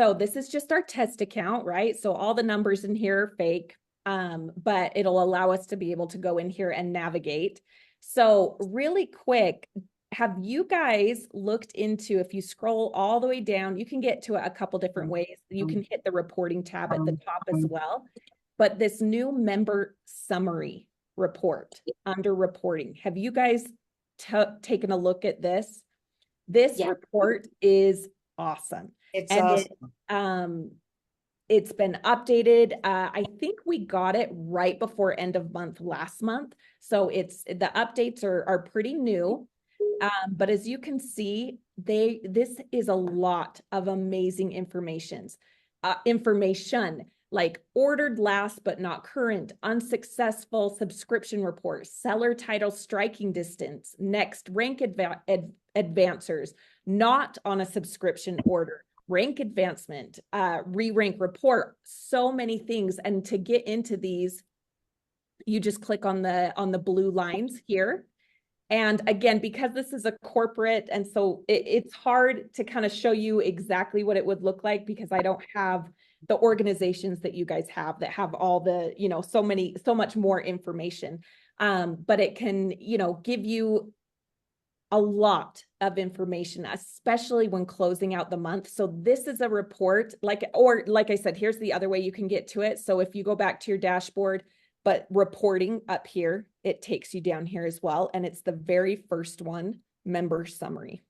So this is just our test account, right? So all the numbers in here are fake, but it'll allow us to be able to go in here and navigate. So really quick, have you guys looked into, if you scroll all the way down, you can get to a couple different ways. You can hit the reporting tab at the top as well. But this new member summary report under reporting, have you guys taken a look at this? This report is awesome. It's And awesome. it's been updated. I think we got it right before end of month last month. So the updates are pretty new. But as you can see, this is a lot of amazing information like ordered last but not current, unsuccessful subscription report, seller title striking distance, next rank advancers, not on a subscription order, rank advancement, re-rank report, so many things. And to get into these, you just click on the blue lines here. And again, because this is a corporate, and so it's hard to kind of show you exactly what it would look like because I don't have the organizations that you guys have that have all the, so much more information. But it can, give you a lot of information, especially when closing out the month. So this is a report, like I said, here's the other way you can get to it. So if you go back to your dashboard, but reporting up here, it takes you down here as well. And it's the very first one, member summary.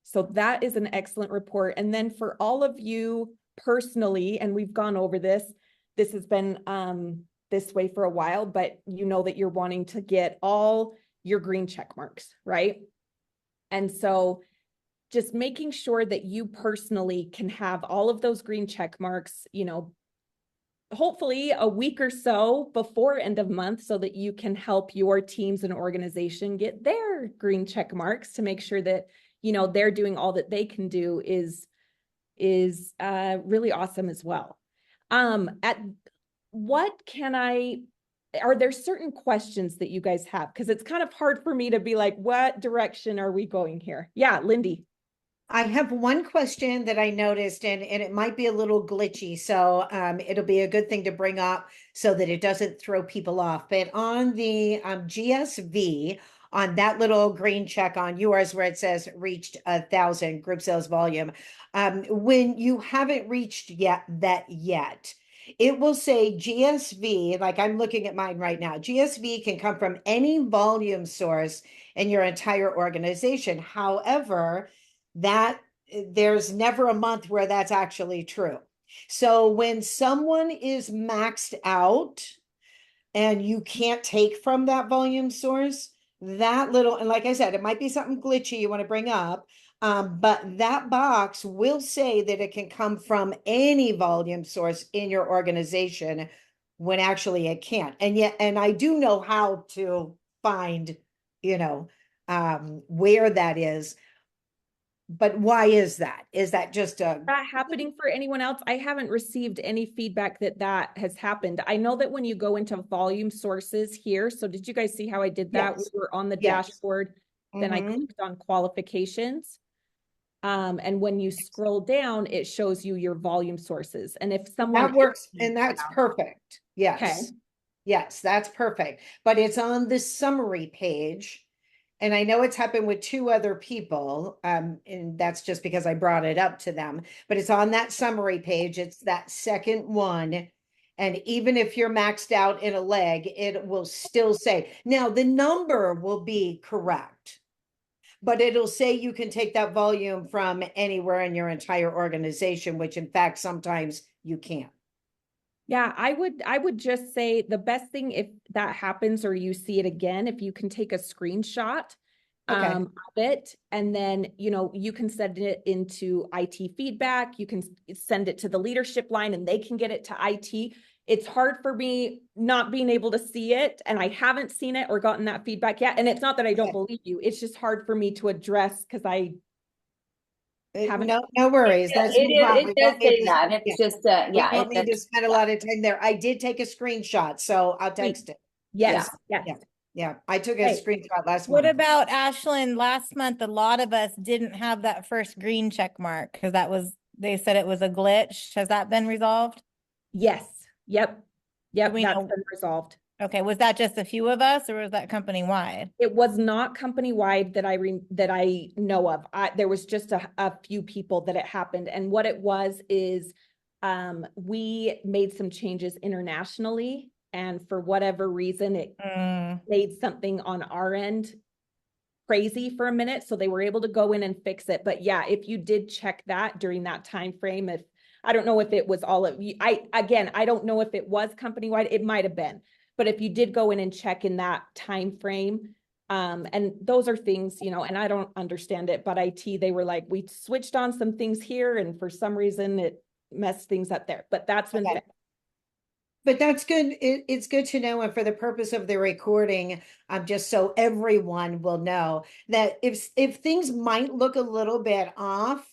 So that is an excellent report. And then for all of you personally, and we've gone over this has been this way for a while, but you know that you're wanting to get all your green check marks, right? And so just making sure that you personally can have all of those green check marks, hopefully a week or so before end of month so that you can help your teams and organization get their green check marks to make sure that, they're doing all that they can do is really awesome as well. Are there certain questions that you guys have? Because it's kind of hard for me to be like, what direction are we going here? Yeah, Lindy. I have one question that I noticed, and it might be a little glitchy, so it'll be a good thing to bring up so that it doesn't throw people off. But on the GSV, on that little green check on yours where it says reached 1,000 group sales volume, when you haven't reached that yet, it will say GSV, like I'm looking at mine right now. GSV can come from any volume source in your entire organization. However, that there's never a month where that's actually true. So when someone is maxed out and you can't take from that volume source, that little, and like I said, it might be something glitchy you want to bring up, but that box will say that it can come from any volume source in your organization when actually it can't. And I do know how to find, where that is. But why is that? Is that just that happening for anyone else? I haven't received any feedback that has happened. I know that when you go into volume sources here, so did you guys see how I did that? Yes. We were on the Yes. dashboard, then I clicked on qualifications. And when you scroll down, it shows you your volume sources. And if someone that works, and that's perfect. Yes. Okay. Yes, that's perfect. But it's on the summary page. And I know it's happened with two other people, and that's just because I brought it up to them. But it's on that summary page. It's that second one. And even if you're maxed out in a leg, it will still say, now the number will be correct, but it'll say you can take that volume from anywhere in your entire organization, which in fact, sometimes you can't. Yeah, I would just say the best thing if that happens or you see it again, if you can take a screenshot of it, and then you can send it into IT feedback, you can send it to the leadership line and they can get it to IT. It's hard for me not being able to see it, and I haven't seen it or gotten that feedback yet. And it's not that I don't believe you, it's just hard for me to address because I haven't. No worries. That's no problem. It does say that. It's just, we don't need to spend a lot of time there. I did take a screenshot, so I'll text it. Yes. Yeah. I took a screenshot last month. What about Ashlyn? Last month, a lot of us didn't have that first green check mark because that was they said it was a glitch. Has that been resolved? Yes, yep, yep, we that's know- been resolved. Okay, was that just a few of us or was that company wide? It was not company-wide that I know of. There was just a few people that it happened. And what it was is we made some changes internationally, and for whatever reason, it made something on our end crazy for a minute. So they were able to go in and fix it. But yeah, if you did check that during that time frame, if I don't know if it was all of you, I don't know if it was company-wide, it might have been. But if you did go in and check in that time frame, and those are things, you know, and I don't understand it, but IT, they were like, we switched on some things here, and for some reason it messed things up there. But that's been fixed. But that's good. It's good to know. And for the purpose of the recording, just so everyone will know that if things might look a little bit off,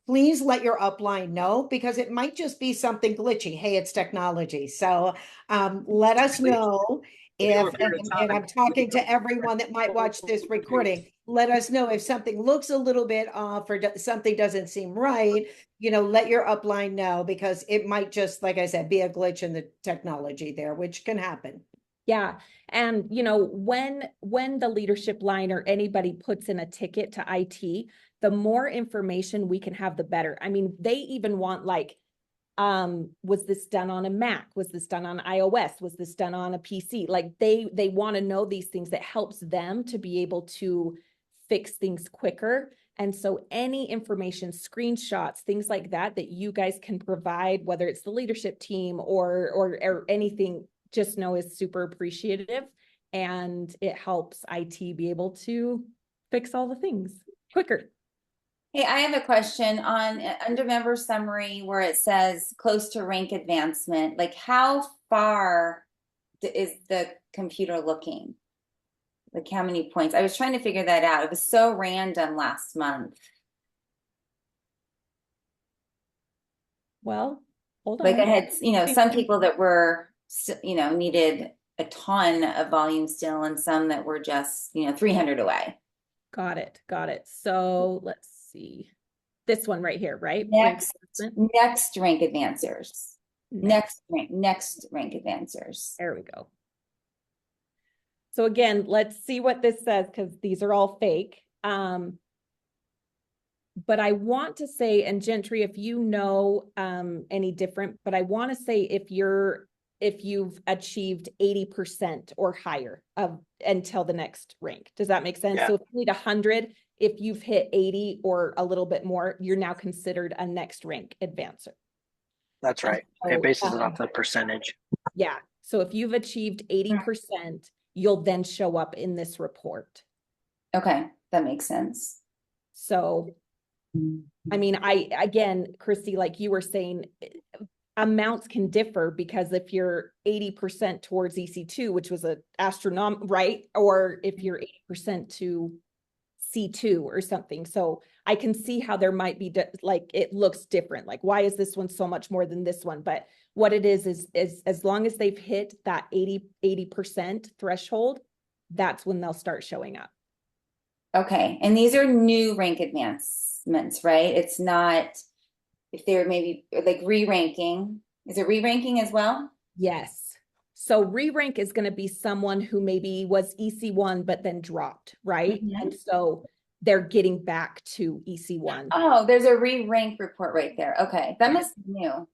please let your upline know, because it might just be something glitchy. Hey, it's technology. So let us know if, and I'm talking to everyone that might watch this recording, let us know if something looks a little bit off or something doesn't seem right. You know, let your upline know, because it might just, like I said, be a glitch in the technology there, which can happen. Yeah. And, you know, when the leadership line or anybody puts in a ticket to IT, the more information we can have, the better. I mean, they even want like, was this done on a Mac? Was this done on iOS? Was this done on a PC? Like they want to know these things. That helps them to be able to fix things quicker. And so any information, screenshots, things like that, that you guys can provide, whether it's the leadership team or anything, just know is super appreciative, and it helps IT be able to fix all the things quicker. Hey, I have a question on under member summary where it says close to rank advancement. Like, how far is the computer looking? Like, how many points? I was trying to figure that out. It was so random last month. Well, hold on. Like, I had, you know, some people that were, you know, needed a ton of volume still, and some that were just, you know, 300 away. Got it. Got it. So let's see. This one right here, right? Next rank advancers. Next. Next rank advancers. There we go. So again, let's see what this says, because these are all fake. But I want to say, and Gentry, if you know any different, but I want to say if you've achieved 80% or higher until the next rank. Does that make sense? Yeah. So if you need 100, if you've hit 80 or a little bit more, you're now considered a next rank advancer. That's right. So, It bases it off the percentage. Yeah. So if you've achieved 80%, you'll then show up in this report. Okay, that makes sense. So, I mean, again, Christy, like you were saying, amounts can differ, because if you're 80% towards EC2, which was a astronomical, right? Or if you're 80% to C2 or something. So I can see how there might be like, it looks different. Like, why is this one so much more than this one? But what it is as long as they've hit that 80% threshold, that's when they'll start showing up. Okay, and these are new rank advancements, right? It's not if they're maybe like re-ranking. Is it re-ranking as well? Yes. So re-rank is going to be someone who maybe was EC1 but then dropped, right? Mhm. And so they're getting back to EC1. Oh, there's a re-rank report right there. Okay, that must be new.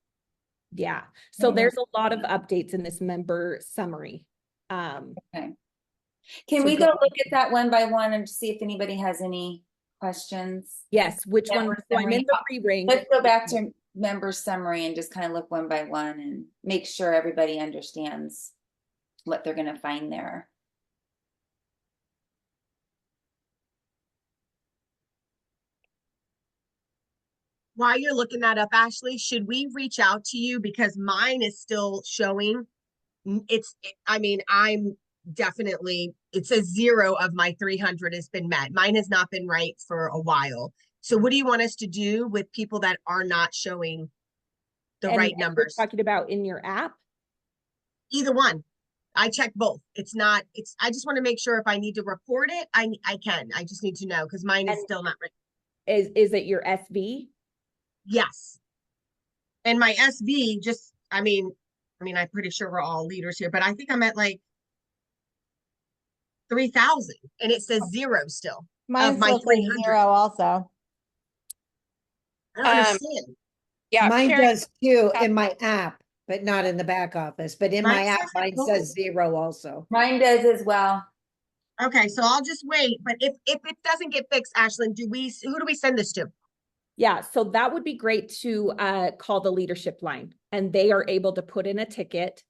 Yeah. So Mhm. there's a lot of updates in this member summary. Okay. Can So we go look at that one by one and see if anybody has any questions? Yes, which one? Member So I'm in the re-rank. Let's go back to member summary and just kind of look one by one and make sure everybody understands what they're going to find there. While you're looking that up, Ashley, should we reach out to you, because mine is still showing? I mean, I'm definitely, it says 0 of my 300 has been met. Mine has not been right for a while. So what do you want us to do with people that are not showing the And right you're numbers? talking about in your app? Either one. I check both. I just want to make sure if I need to report it, I can. I just need to know, because mine is And still not right. Is it your SV? Yes. And my SV just, I'm pretty sure we're all leaders here, but I think I'm at like 3,000 and it says 0 still. Mine my still says 300. 0 also. I don't understand. Yeah, Mine Karen, does too got- in my app, but not in the back office. But in Mine my app, says mine it says 0 also. Mine does as well. Okay, so I'll just wait. But if it doesn't get fixed, Ashlyn, who do we send this to? Yeah, so that would be great to call the leadership line, and they are able to put in a ticket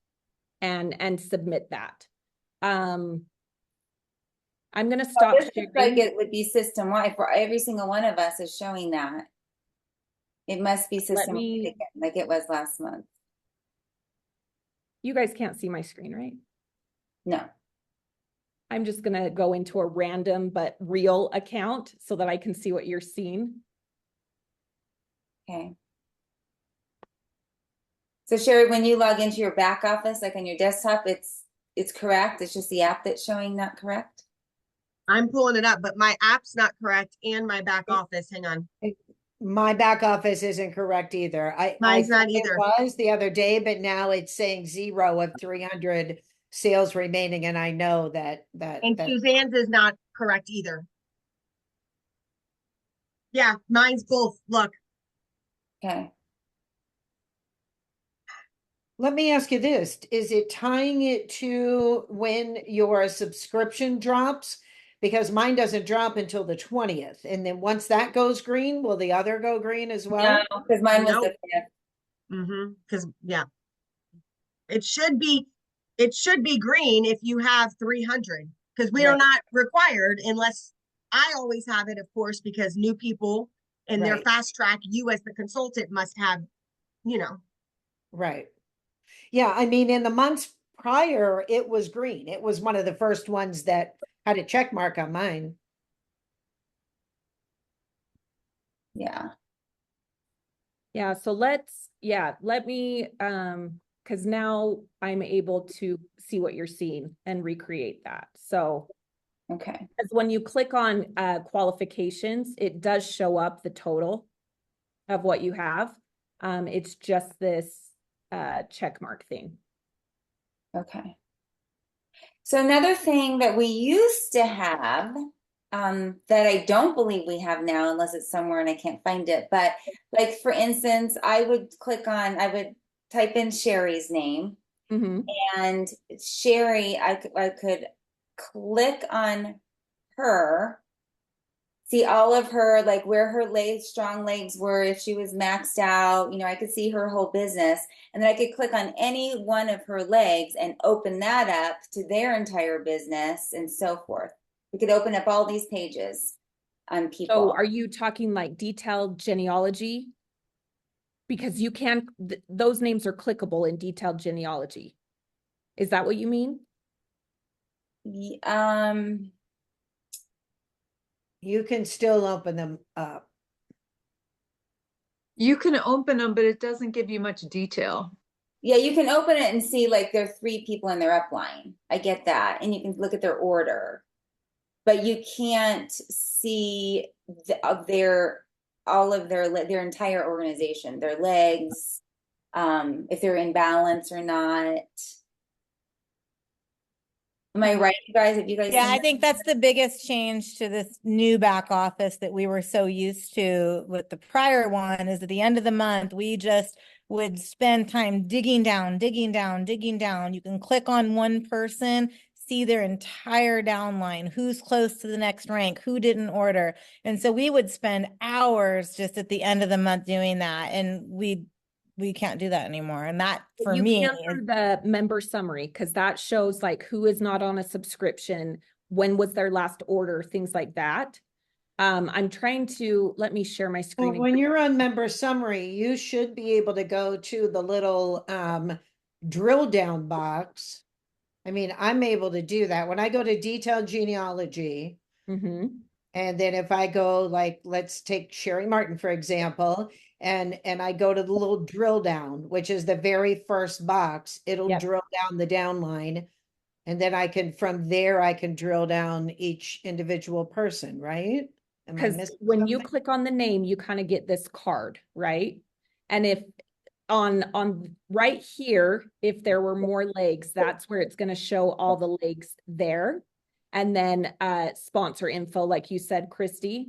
and submit that. I'm gonna stop This looks like sharing. it would be system wide for every single one of us is showing that. It must be system me- wide like it was last month. You guys can't see my screen, right? No. I'm just gonna go into a random but real account so that I can see what you're seeing. Okay. So Sherry, when you log into your back office, like on your desktop, it's correct. It's just the app that's showing not correct. I'm pulling it up, but my app's not correct and my back office. Hang on. My back office isn't correct either. I Mine's not thought it either. was the other day, but now it's saying 0 of 300 sales remaining, and I know that And Suzanne's is not correct either. Yeah, mine's both. Look, Okay. Let me ask you this, is it tying it to when your subscription drops? Because mine doesn't drop until the 20th, and then once that goes green, will the other go green as well? No, because mine was Nope. the fifth. because yeah. It should be green if you have 300, because we are Right. not required unless I always have it, of course, because new people and their Right. fast track, you as the consultant must have, Right. Yeah, I mean, in the months prior, it was green. It was one of the first ones that had a check mark on mine. Yeah. Yeah, so let me, because now I'm able to see what you're seeing and recreate that. So Okay. as when you click on qualifications, it does show up the total of what you have. It's just this check mark thing. Okay. So another thing that we used to have, that I don't believe we have now, unless it's somewhere and I can't find it, but like for instance, I would type in Sherry's name, Mhm. and Sherry, I could click on her, see all of her, like where her strong legs were, if she was maxed out, I could see her whole business. And then I could click on any one of her legs and open that up to their entire business and so forth. We could open up all these pages on people. So are you talking like detailed genealogy? Because you can, those names are clickable in detailed genealogy. Is that what you mean? You can still open them up. you can open them, but it doesn't give you much detail. Yeah, you can open it and see like there are 3 people in their upline. I get that. And you can look at their order. But you can't see all of their entire organization, their legs, if they're in balance or not. Am I right, you guys? Have you guys Yeah, seen I that? think that's the biggest change to this new back office that we were so used to with the prior one, is at the end of the month, we just would spend time digging down, digging down, digging down. You can click on one person, see their entire downline, who's close to the next rank, who didn't order. And so we would spend hours just at the end of the month doing that. And we can't do that anymore. And that for You me can is through the member summary, because that shows like who is not on a subscription, when was their last order, things like that. I'm trying to, let me share my Well, screen. when you're on member summary, you should be able to go to the little drill down box. I mean, I'm able to do that. When I go to detailed genealogy, Mhm. and then if I go like, let's take Sherry Martin, for example, and I go to the little drill down, which is the very first box, it'll Yep. drill down the downline. And then from there, I can drill down each individual person, right? Am I Because missing when you something? click on the name, you kind of get this card, right? And if on right here, if there were more legs, that's where it's going to show all the legs there. And then sponsor info, like you said, Christy.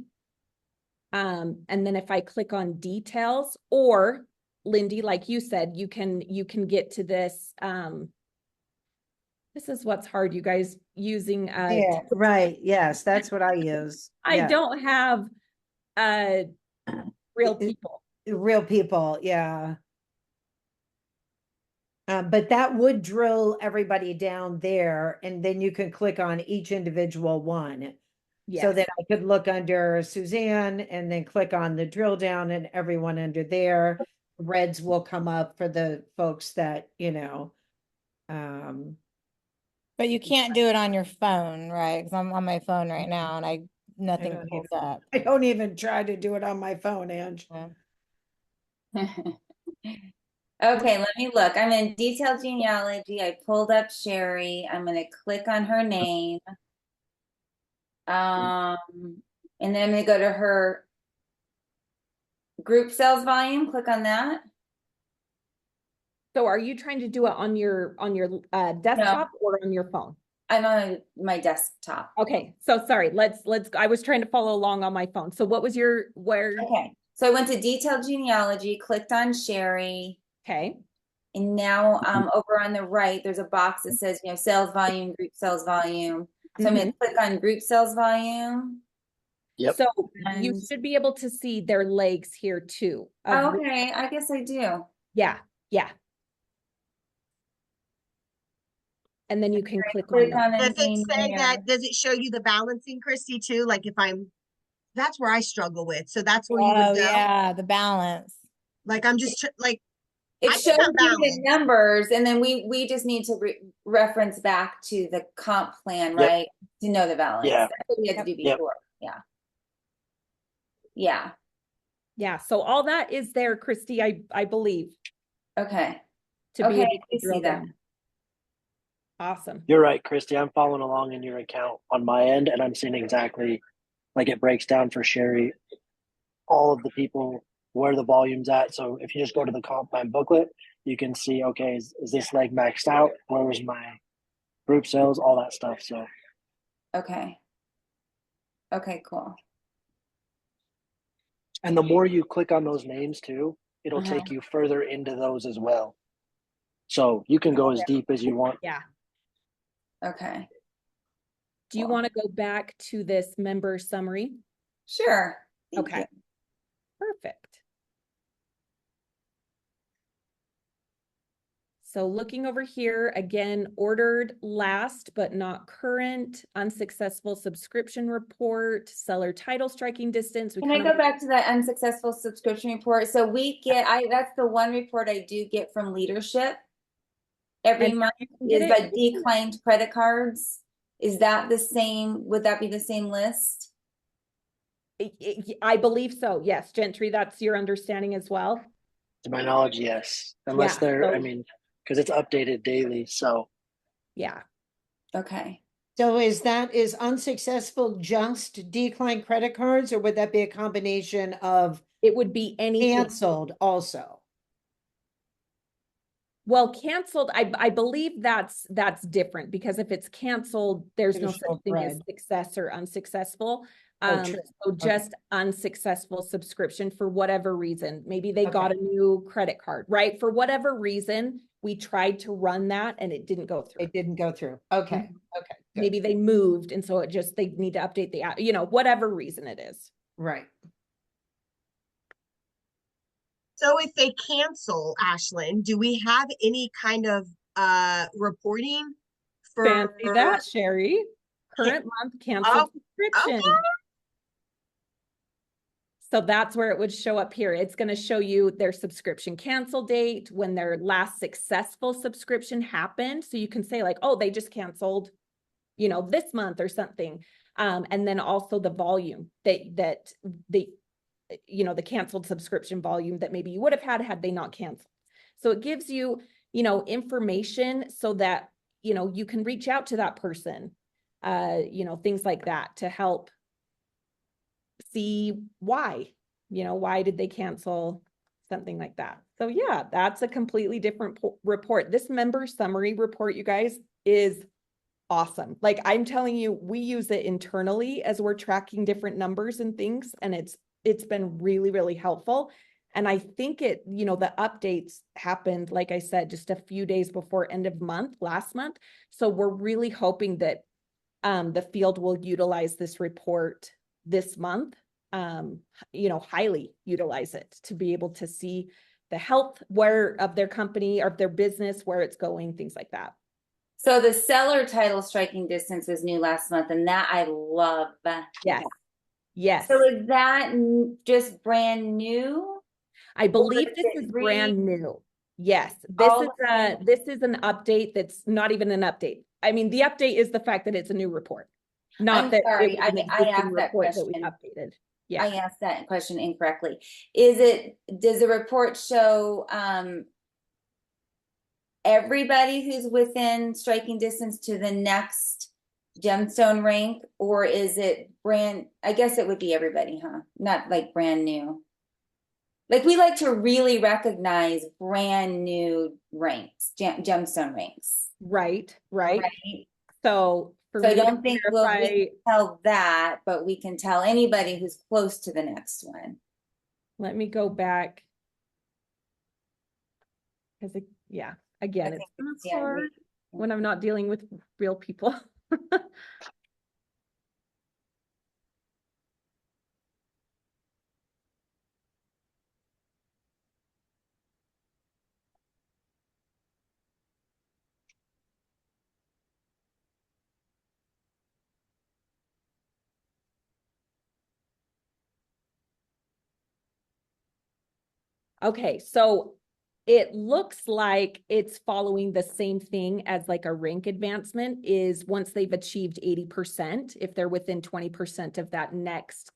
And then if I click on details, or Lindy, like you said, you can get to this. This is what's hard, you guys, using Yeah, right. Yes, that's what I use. I Yeah. don't have real It- people. Real people, yeah. But that would drill everybody down there, and then you can click on each individual one. So Yes. that I could look under Suzanne and then click on the drill down and everyone under there. Reds will come up for the folks that, But you can't do it on your phone, right? Because I'm on my phone right now and nothing don't pulls up. I don't even try to do it on my phone, Ange. Yeah. Okay, let me look. I'm in detailed genealogy. I pulled up Sherry. I'm gonna click on her name. And then I'm gonna go to her group sales volume, click on that. So are you trying to do it on your desktop or on your phone? I'm on my desktop. Okay, so sorry, let's I was trying to follow along on my phone. So what was where? Okay, so I went to detailed genealogy, clicked on Sherry, Okay, and now over on the right, there's a box that says, sales volume, group sales volume. So I'm gonna click on group sales volume. Yep. So you And- should be able to see their legs here too. Okay, I guess I do. Yeah. And then you can click on Click them. on Does it anything say there. that, does it show you the balancing, Christy, too? Like if that's where I struggle with. So that's where you Oh, would go. yeah, the balance. Like I'm just like, It I shows think I'm you the balanced. numbers, and then we just need to reference back to the comp plan, Yep. right? To know the balance. Yeah. That's what we had to do Yep. before. Yeah. Yeah. Yeah, so all that is there, Christy, I believe, Okay. to be Okay, able I to see drill that. down. Awesome. You're right, Christy. I'm following along in your account on my end, and I'm seeing exactly like it breaks down for Sherry all of the people where the volume's at. So if you just go to the comp plan booklet, you can see, okay, is this leg maxed out? Where was my group sales? All that stuff. So Okay. Okay, cool. and the more you click on those names too, it'll Uh-huh. take you further into those as well. So you can go as deep as you want. Yeah. Okay. Do you Cool. want to go back to this member summary? Sure. Thank Okay. you. Perfect. So looking over here, again, ordered last but not current, unsuccessful subscription report, seller title striking distance. Can I go back to that unsuccessful subscription report? So that's the one report I do get from leadership every And month get is it? the declined credit cards. Is that the same? Would that be the same list? I believe so. Yes, Gentry, that's your understanding as well. To my knowledge, yes. Unless Yeah, I so- mean, because it's updated daily. So Yeah. Okay. So is unsuccessful just decline credit cards, or would that be a combination of It would be anything. canceled also? Well, canceled, I believe that's different, because if it's canceled, there's no Traditional such thing as bread. success or unsuccessful. Oh, true. So Okay. just unsuccessful subscription for whatever reason. Maybe they got a Okay. new credit card, right? For whatever reason, we tried to run that and it didn't go through. It didn't go through. Okay, Mhm. okay, good. Maybe they moved and so they need to update the app, whatever reason it is. Right. So if they cancel, Ashlyn, do we have any kind of reporting for Fancy that, Sherry. Current month canceled subscription. okay. So that's where it would show up here. It's going to show you their subscription cancel date, when their last successful subscription happened. So you can say like, oh, they just canceled, this month or something. And then also the volume the canceled subscription volume that maybe you would have had they not canceled. So it gives you, information so that, you can reach out to that person, things like that to help see why, why did they cancel, something like that. So yeah, that's a completely different report. This member summary report, you guys, is awesome. Like I'm telling you, we use it internally as we're tracking different numbers and things, and it's been really, really helpful. And I think the updates happened, like I said, just a few days before end of month, last month. So we're really hoping that the field will utilize this report this month, highly utilize it to be able to see the health of their company or their business, where it's going, things like that. So the seller title striking distance was new last month, and that I love. Yes. Yes. So is that just brand new? I believe is this it is brand new. Yes. All This is an update that's not even an update. I mean, the update is the fact that it's a new report. Not I'm that sorry, it was an I existing asked that report that we question. updated. I Yeah. asked that question incorrectly. Does the report show everybody who's within striking distance to the next gemstone rank, or is it I guess it would be everybody, huh? Not like brand new. Like we like to really recognize brand new ranks, gemstone ranks. Right. Right. So for So I me to don't think we clarify, can tell that, but we can tell anybody who's close to the next one. let me go back. Because again, I it's think not yeah, hard when I'm not dealing with real people. Okay, so it looks like it's following the same thing as like a rank advancement is once they've achieved 80%, if they're within 20% of that next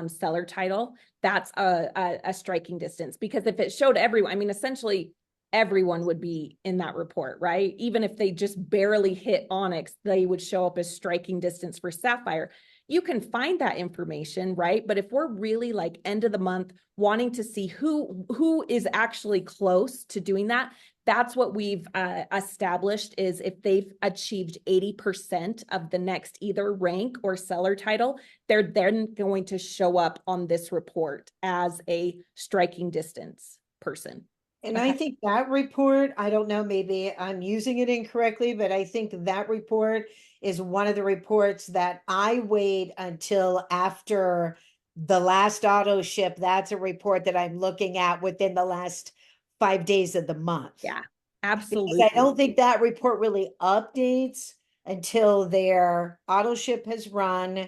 seller title, that's a striking distance. Because if it showed everyone, I mean, essentially everyone would be in that report, right? Even if they just barely hit Onyx, they would show up as striking distance for Sapphire. You can find that information, right? But if we're really like end of the month wanting to see who is actually close to doing that, that's what we've established is if they've achieved 80% of the next either rank or seller title, they're then going to show up on this report as a striking distance person. And I think that report, I don't know, maybe I'm using it incorrectly, but I think that report is one of the reports that I wait until after the last auto ship. That's a report that I'm looking at within the last 5 days of the month. Yeah, Because absolutely. I don't think that report really updates until their auto ship has run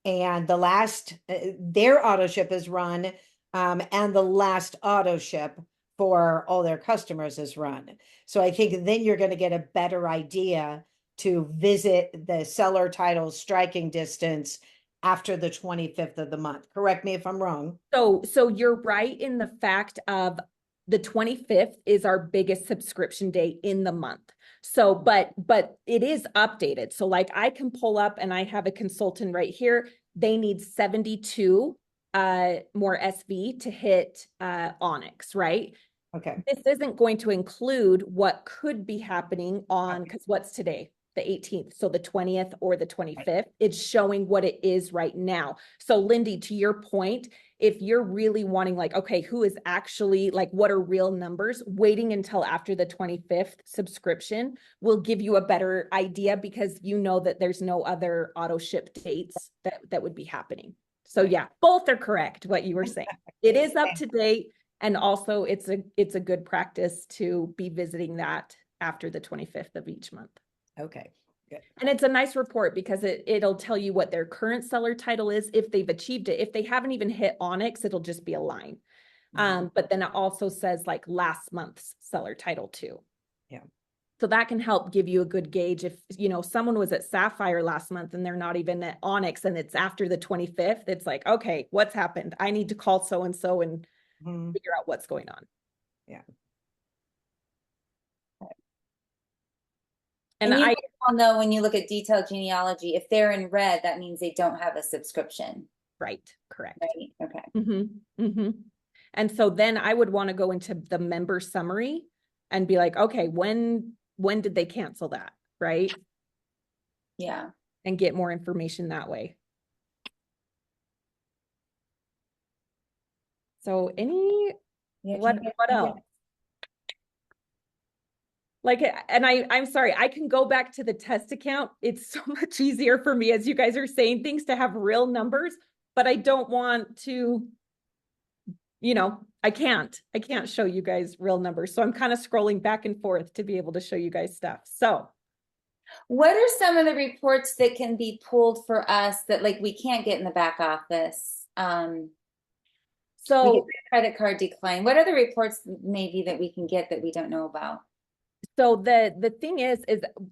and the last, their auto ship has run, and the last auto ship for all their customers is run. So I think then you're going to get a better idea to visit the seller title striking distance after the 25th of the month. Correct me if I'm wrong. So you're right in the fact of the 25th is our biggest subscription day in the month. So, but it is updated. So like I can pull up and I have a consultant right here. They need 72 more SV to hit Onyx, right? Okay. This isn't going to include what could be happening on, because what's today? The 18th. So the 20th or the 25th, it's showing what it is right now. So Lindy, to your point, if you're really wanting like, okay, who is actually like, what are real numbers? Waiting until after the 25th subscription will give you a better idea because you know that there's no other auto ship dates that would be happening. So yeah, both are correct, what you were saying. It is up to date. And also it's a good practice to be visiting that after the 25th of each month. Okay, good. And it's a nice report because it'll tell you what their current seller title is, if they've achieved it. If they haven't even hit Onyx, it'll just be a line. But then it also says like last month's seller title too. Yeah. So that can help give you a good gauge if, someone was at Sapphire last month and they're not even at Onyx and it's after the 25th, it's like, okay, what's happened? I need to call so-and-so and figure out what's going on. Yeah. And you all know when you look at detailed genealogy, if they're in red, that means they don't have a subscription. Right, correct. right? Okay. Mm-hmm, mm-hmm. And so then I would want to go into the member summary and be like, okay, when did they cancel that, right? Yeah. And get more information that way. So Yeah, what else? Like, and I'm sorry, I can go back to the test account. It's so much easier for me as you guys are saying things to have real numbers, but I don't want to, I can't show you guys real numbers. So I'm kind of scrolling back and forth to be able to show you guys stuff. So What are some of the reports that can be pulled for us that like we can't get in the back office? We so get the credit card decline. What are the reports maybe that we can get that we don't know about? So the thing is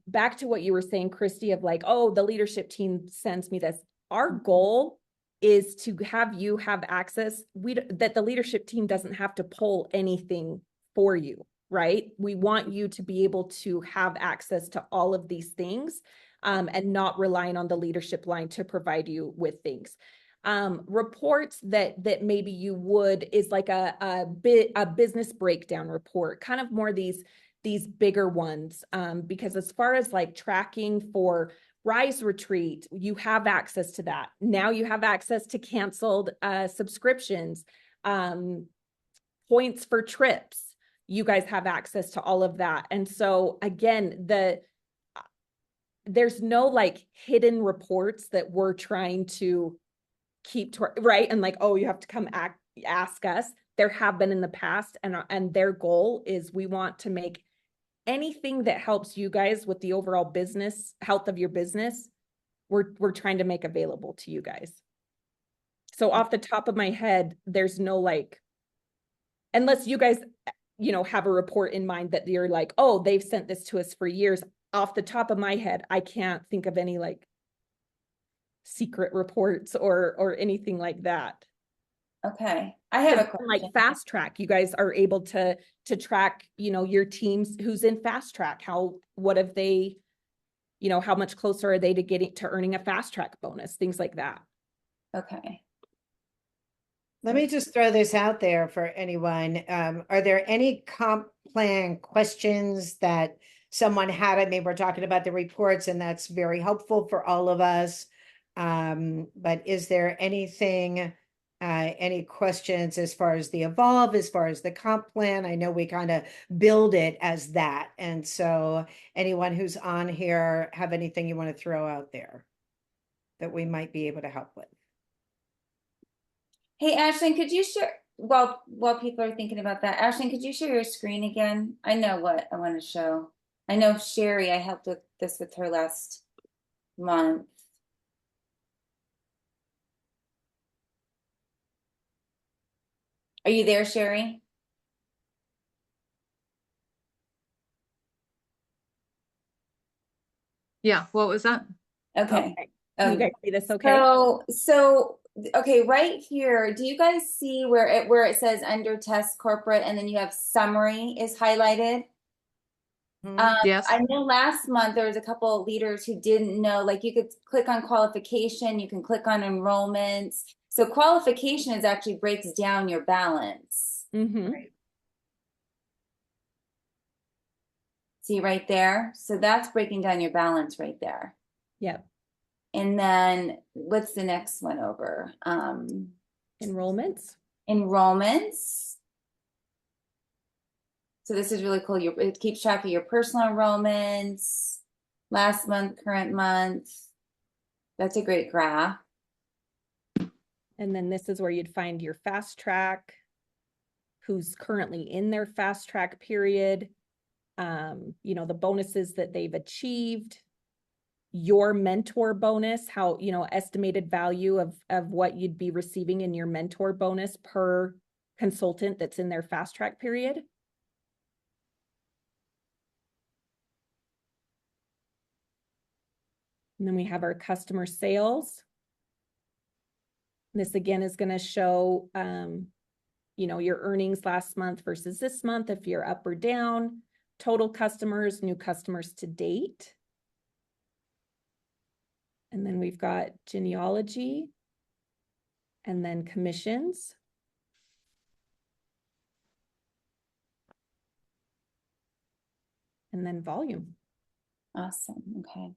back to what you were saying, Christy, of like, oh, the leadership team sends me this. Our goal is to have you have access. That the leadership team doesn't have to pull anything for you, right? We want you to be able to have access to all of these things, and not relying on the leadership line to provide you with things. Reports that maybe you would is like a business breakdown report, kind of more these bigger ones, because as far as like tracking for Rise Retreat, you have access to that. Now you have access to canceled subscriptions, points for trips. You guys have access to all of that. And so again, there's no like hidden reports that we're trying to keep to, right? And like, oh, you have to come ask us. There have been in the past, and their goal is we want to make anything that helps you guys with the overall business health of your business, we're trying to make available to you guys. So off the top of my head, there's no like, unless you guys, have a report in mind that you're like, oh, they've sent this to us for years. Off the top of my head, I can't think of any like secret reports or anything like that. Okay. I have a question. Like Fast Track, you guys are able to track, your teams who's in Fast Track. What have they, how much closer are they to getting to earning a Fast Track bonus, things like that. Okay. Let me just throw this out there for anyone. Are there any comp plan questions that someone had? I mean, we're talking about the reports and that's very helpful for all of us. But is there anything, any questions as far as the Evolve, as far as the comp plan? I know we kind of build it as that. And so anyone who's on here have anything you want to throw out there that we might be able to help with? Hey, Ashlyn, could you share while people are thinking about that? Ashlyn, could you share your screen again? I know what I want to show. I know Sherry, I helped with this with her last month. Are you there, Sherry? Yeah, what was that? Okay. Can you guys see this okay? So okay, right here, do you guys see where it says under test corporate and then you have summary is highlighted? Yes. I know last month there was a couple of leaders who didn't know, like you could click on qualification, you can click on enrollments. So qualification is actually breaks down your balance. Mm-hmm. Right. See right there? So that's breaking down your balance right there. Yep. And then what's the next one over? Enrollments. Enrollments. So this is really cool. It keeps track of your personal enrollments, last month, current month. That's a great graph. And then this is where you'd find your Fast Track, who's currently in their Fast Track period, the bonuses that they've achieved, your mentor bonus, how, estimated value of what you'd be receiving in your mentor bonus per consultant that's in their Fast Track period. And then we have our customer sales. This again is going to show, your earnings last month versus this month, if you're up or down, total customers, new customers to date. And then we've got genealogy. And then commissions. And then volume. Awesome. Okay.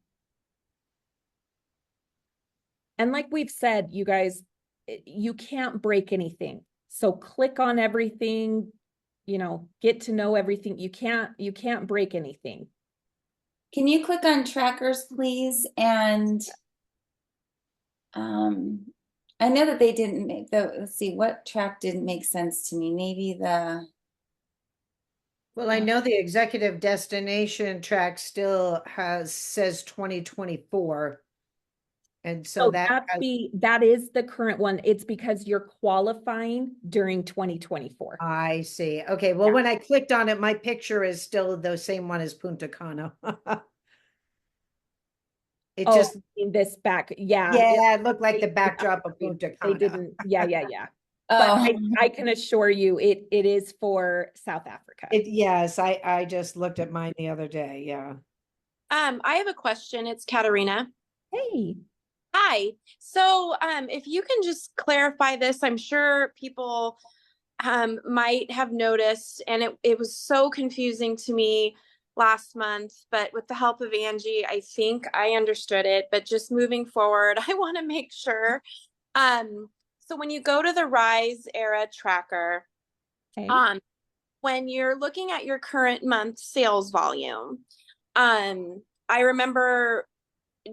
And like we've said, you guys, you can't break anything. So click on everything, you know, get to know everything. You can't break anything. Can you click on trackers, please? And I know that they didn't make let's see, what track didn't make sense to me. Maybe the, Well, I know the executive destination track still says 2024. And so So that that is the current one. It's because you're qualifying during 2024. I see. Okay, well, Yeah. when I clicked on it, my picture is still the same one as Punta Cana. It Oh, just, in this back, yeah. yeah, it looked like the They- backdrop of Punta They Cana. didn't, yeah. But oh, I can assure you, it is for South Africa. Yes, I just looked at mine the other day, yeah. I have a question. It's Katarina. Hey, Hi. So, if you can just clarify this, I'm sure people might have noticed, and it was so confusing to me last month, but with the help of Angie, I think I understood it. But just moving forward, I want to make sure. So when you go to the Rise Era tracker, okay. when you're looking at your current month sales volume, I remember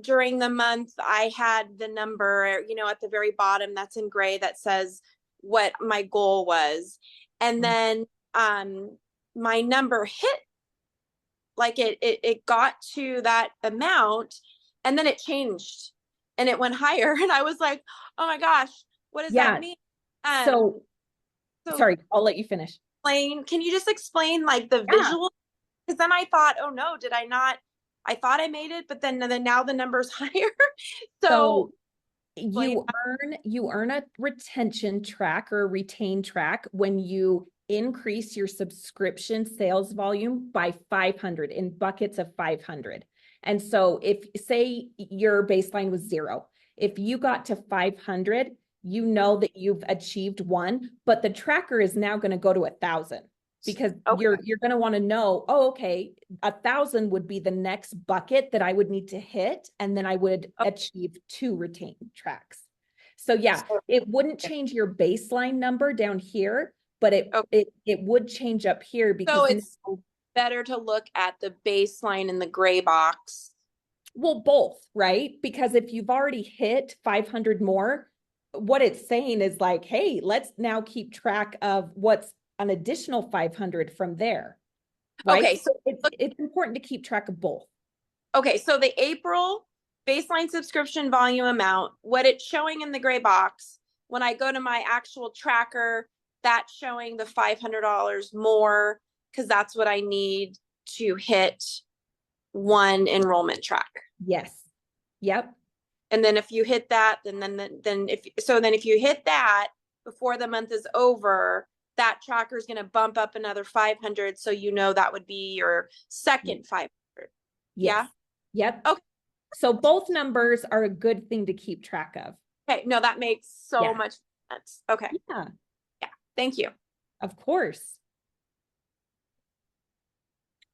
during the month I had the number, you know, at the very bottom that's in gray that says what my goal was. And then my number hit, like it got to that amount, and then it changed and it went higher. And I was like, oh my gosh, what does Yeah. that mean? So So sorry, I'll let you finish. can you just explain like the Yeah. visual? Because then I thought, oh no, did I not? I thought I made it, but then now the number's higher. So you earn a retention track or a retain track when you increase your subscription sales volume by 500 in buckets of 500. And so if say your baseline was 0, if you got to 500, you know that you've achieved 1, but the tracker is now going to go to 1,000 because Okay. you're going to want to know, oh, okay, 1,000 would be the next bucket that I would need to hit, and then I would achieve 2 retained tracks. So yeah, it wouldn't change your baseline number down here, but it would change up here because So it's better to look at the baseline in the gray box. well, both, right? Because if you've already hit 500 more, what it's saying is like, hey, let's now keep track of what's an additional 500 from there. Right? Okay, So it's important to keep track of both. Okay, so the April baseline subscription volume amount, what it's showing in the gray box, when I go to my actual tracker, that's showing the $500 more because that's what I need to hit 1 enrollment track. Yes. Yep. And then if you hit that, then if you hit that before the month is over, that tracker is going to bump up another 500. So you know that would be your second 500. Yes. Yeah. Yep. Okay. So both numbers are a good thing to keep track of. Okay. No, that makes so Yeah. much sense. Okay. Yeah. Yeah. Thank you. Of course.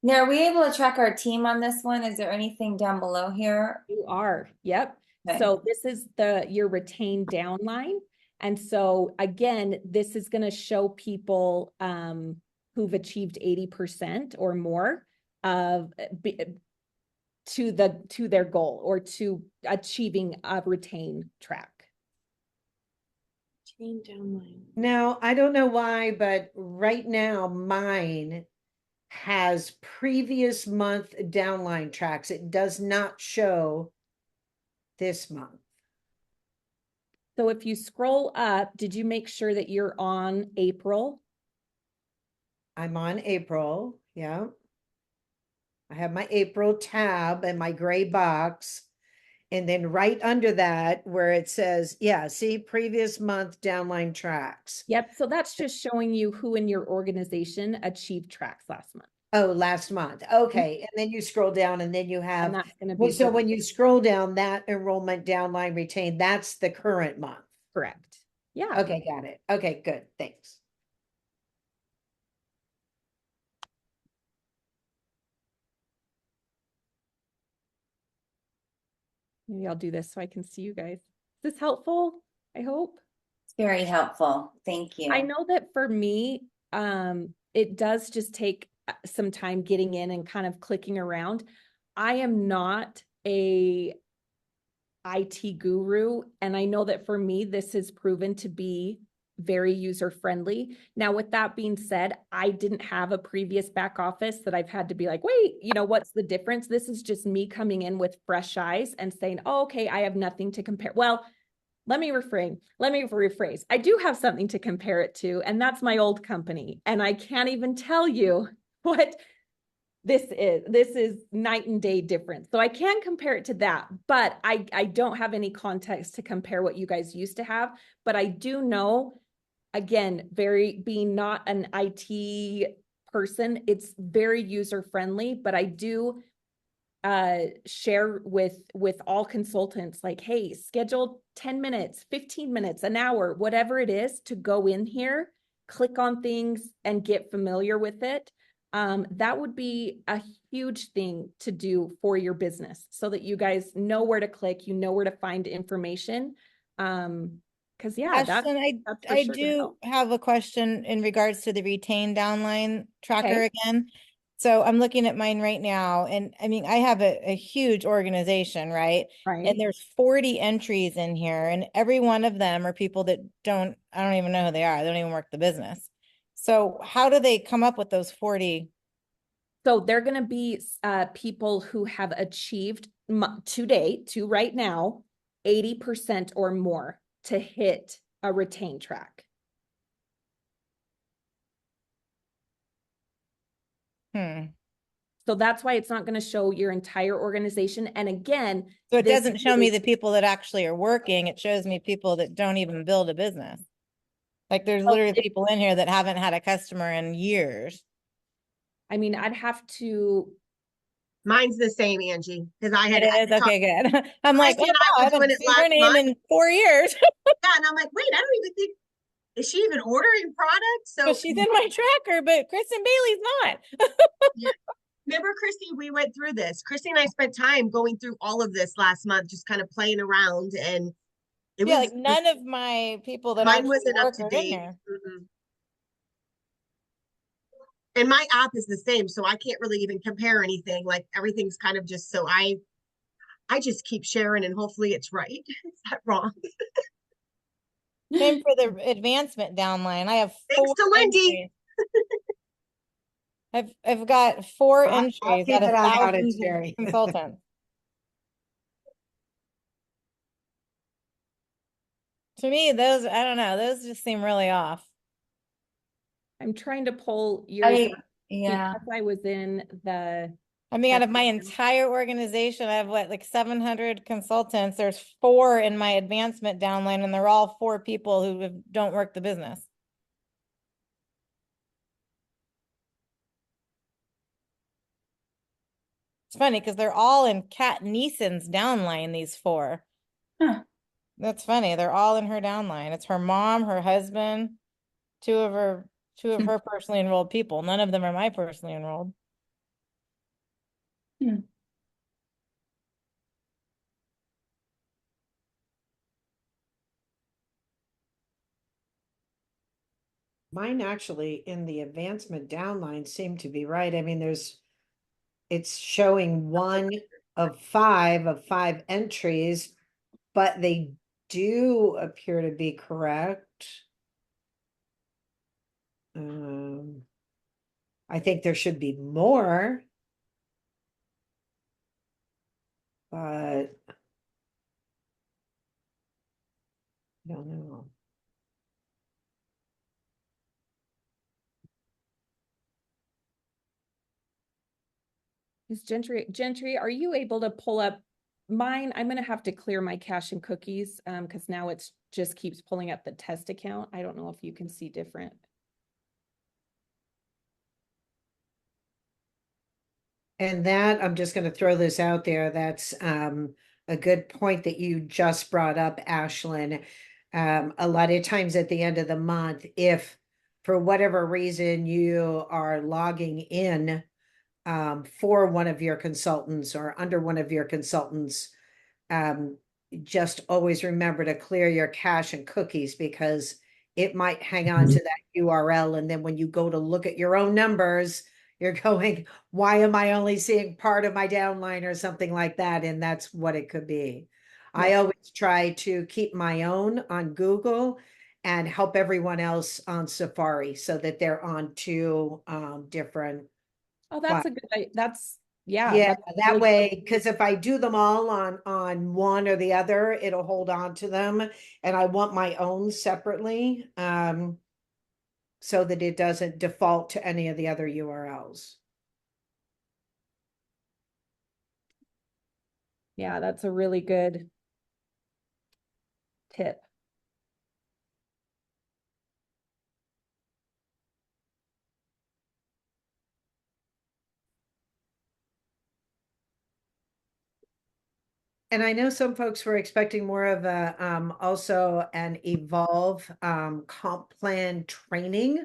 now are we able to track our team on this one? Is there anything down below here? You are. Yep. Okay. So this is your retained downline. And so again, this is going to show people who've achieved 80% or more of to their goal or to achieving a retain track. Chain downline. Now, I don't know why, but right now mine has previous month downline tracks. It does not show this month. So if you scroll up, did you make sure that you're on April? I'm on April, yeah. I have my April tab and my gray box. And then right under that where it says, yeah, see previous month downline tracks. Yep. So that's just showing you who in your organization achieved tracks last month. Oh, last month. Okay. And then you scroll down and then you And have, that's going to well, be so when you scroll down that enrollment downline retained, that's the current month. correct. Yeah. Okay, got it. Okay, good. Thanks. Maybe I'll do this so I can see you guys. Is this helpful? I hope. It's very helpful. Thank you. I know that for me, it does just take some time getting in and kind of clicking around. I am not a IT guru, and I know that for me, this has proven to be very user friendly. Now, with that being said, I didn't have a previous back office that I've had to be like, wait, what's the difference? This is just me coming in with fresh eyes and saying, oh, okay, I have nothing to compare. Well, let me rephrase. I do have something to compare it to, and that's my old company. And I can't even tell you what this is night and day difference. So I can compare it to that, but I don't have any context to compare what you guys used to have. But I do know, again, being not an IT person, it's very user friendly, but I do share with all consultants, like, hey, schedule 10 minutes, 15 minutes, an hour, whatever it is, to go in here, click on things and get familiar with it. That would be a huge thing to do for your business so that you guys know where to click, where to find information. Because yeah, that's Ashton, for I sure gonna do help. have a question in regards to the retained downline tracker Okay. again. So I'm looking at mine right now, and I mean, I have a huge organization, right? Right. And there's 40 entries in here, and every one of them are people that I don't even know who they are. They don't even work the business. So how do they come up with those 40? So they're going to be people who have achieved to right now, 80% or more to hit a retain track. So that's why it's not going to show your entire organization. And again, So it this doesn't show me is- the people that actually are working. It shows me people that don't even build a business. Like there's literally people in here that haven't had a customer in years. I mean, I'd have to. Mine's the same, Angie, because I had. It is? Okay, good. I'm like, Christy oh, and I wow, I were haven't doing it seen her last name month. in 4 years. Yeah, and I'm like, wait, I don't even think, is she even ordering products? So So she's in my tracker, but Kristen Bailey's not. yeah. Remember, Christy, we went through this. Christy and I spent time going through all of this last month, just kind of playing around, and it Yeah, was like none of my people that mine actually wasn't up work to are in date. here. And my app is the same, so I can't really even compare anything. Like everything's kind of just so I just keep sharing, and hopefully it's right. Is that wrong? Same for the advancement downline. I have Thanks 4 to Lindy. entries. I've got 4 I'll entries keep out of an eye out, 1,000 it's Jerry. consultants. To me, those, I don't know, those just seem really off. I'm trying to pull yours Yeah. because I was in the. I mean, out of my entire organization, I have what, like 700 consultants. There's 4 in my advancement downline, and they're all 4 people who don't work the business. It's funny because they're all in Kat Neeson's downline, these 4. Huh. That's funny. They're all in her downline. It's her mom, her husband, 2 of her personally enrolled people. None of them are my personally enrolled. Mine actually in the advancement downline seem to be right. I mean, it's showing 1 of 5 entries, but they do appear to be correct. I think there should be more. But I don't know. Is Gentry, are you able to pull up mine? I'm going to have to clear my cache and cookies because now it's just keeps pulling up the test account. I don't know if you can see different. And that, I'm just going to throw this out there. That's a good point that you just brought up, Ashlyn. A lot of times at the end of the month, if for whatever reason you are logging in for one of your consultants or under one of your consultants, just always remember to clear your cache and cookies, because it might hang on to that URL. And then when you go to look at your own numbers, you're going, why am I only seeing part of my downline or something like that? And that's what it could be. I always try to keep my own on Google and help everyone else on Safari so that they're on two different. Oh, that's a good, that's, yeah. Yeah, that's that really way, because if I do them all on one or the other, it'll hold on to them. And I want my own separately, so that it doesn't default to any of the other URLs. Yeah, that's a really good tip. And I know some folks were expecting more of a also an Evolve comp plan training,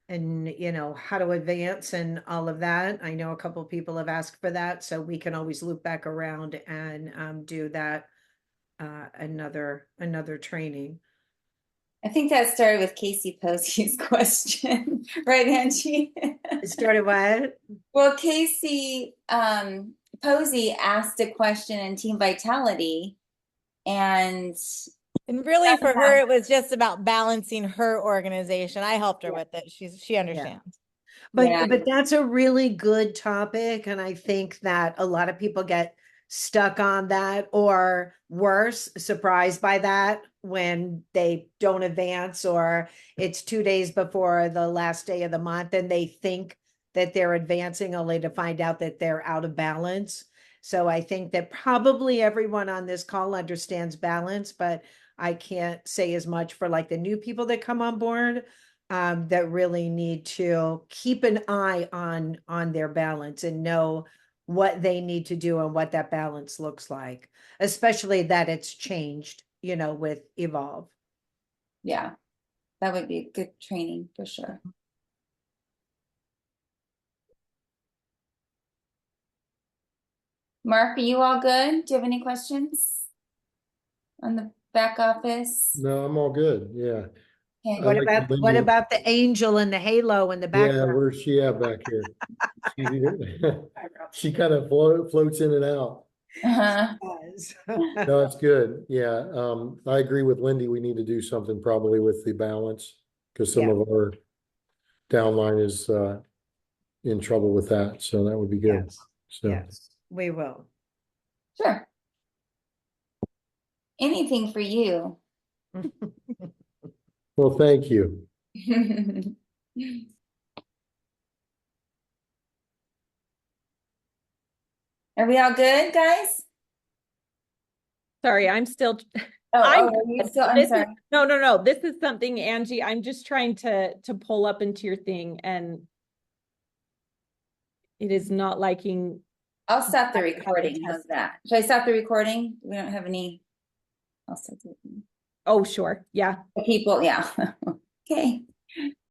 and how to advance and all of that. I know a couple of people have asked for that, so we can always loop back around and do that another training. I think that started with Casey Posey's question, right, Angie? It started what? Well, Casey Posey asked a question in Team Vitality, and really for her, it was just about balancing her organization. I helped her with it. She understands. But that's a really good topic. And I think that a lot of people get stuck on that, or worse, surprised by that when they don't advance, or it's 2 days before the last day of the month and they think that they're advancing only to find out that they're out of balance. So I think that probably everyone on this call understands balance, but I can't say as much for like the new people that come on board. That really need to keep an eye on their balance and know what they need to do and what that balance looks like, especially that it's changed, with Evolve. yeah, that would be good training for sure. Mark, are you all good? Do you have any questions on the back office? No, I'm all good. Yeah. Okay. What about the angel and the halo in the Yeah, background? where's she at back here? She kind of floats in and out. Uh-huh. No, it's good. Yeah. I agree with Lindy. We need to do something probably with the balance, because some of our downline is in trouble with that. So that would be good. Yes. So Yes, we will. Sure. Anything for you. well, thank you. Are we all good, guys? Sorry, I'm still. I'm sorry. No. This is something, Angie, I'm just trying to pull up into your thing, and it is not liking. I'll stop the recording. How's that? Should I stop the recording? We don't have any. I'll stop the recording. Oh, sure. Yeah. People, yeah. Okay.